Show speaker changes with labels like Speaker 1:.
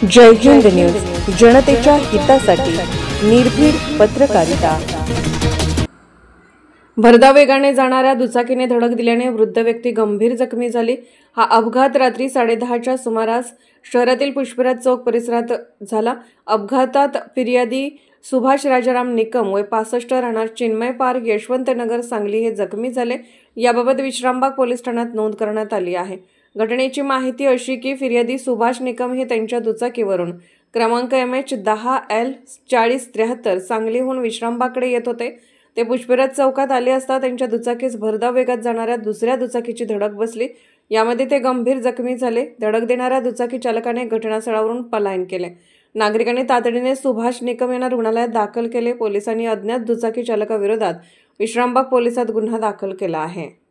Speaker 1: जय Hind news, जनतेच्या हितासाठी निर्भीड पत्रकारिता। भरधाव वेगाने जाणाऱ्या दुचाकीने धडक दिल्याने वृद्ध व्यक्ती गंभीर जखमी झाली। हा अपघात रात्री 10:30च्या सुमारास शहरातील पुष्पराज चौक परिसरात झाला। अपघातात फिर्यादी सुभाष राजाराम निकम वय 65 राहणार चिन्मय पार्क यशवंतनगर सांगली हे जखमी झाले। याबाबत विश्रामबाग पोलीस ठाण्यात नोंद करण्यात आली आहे। घटनेची माहिती अशी की फिर्यादी सुभाष निकम हे त्यांच्या दुचाकीवरून क्रमांक MH10L 4073 सांगलीहून विश्रामबागकडे येत होते। ते पुष्पराज चौकात आले असता त्यांच्या दुचाकीस भरधाव वेगात जाणाऱ्या दुसऱ्या दुचाकीची धडक बसली। यामध्ये ते गंभीर जखमी झाले। धडक देणाऱ्या दुचाकी चालकाने घटनास्थळावरून पलायन केले। नागरिकांनी तातडीने सुभाष निकम यांना रुग्णालयात दाखल केले। पोलिसांनी अज्ञात दुचाकी चालकाविरोधात विश्रामबाग पोलिसात गुन्हा दाखल केला आहे।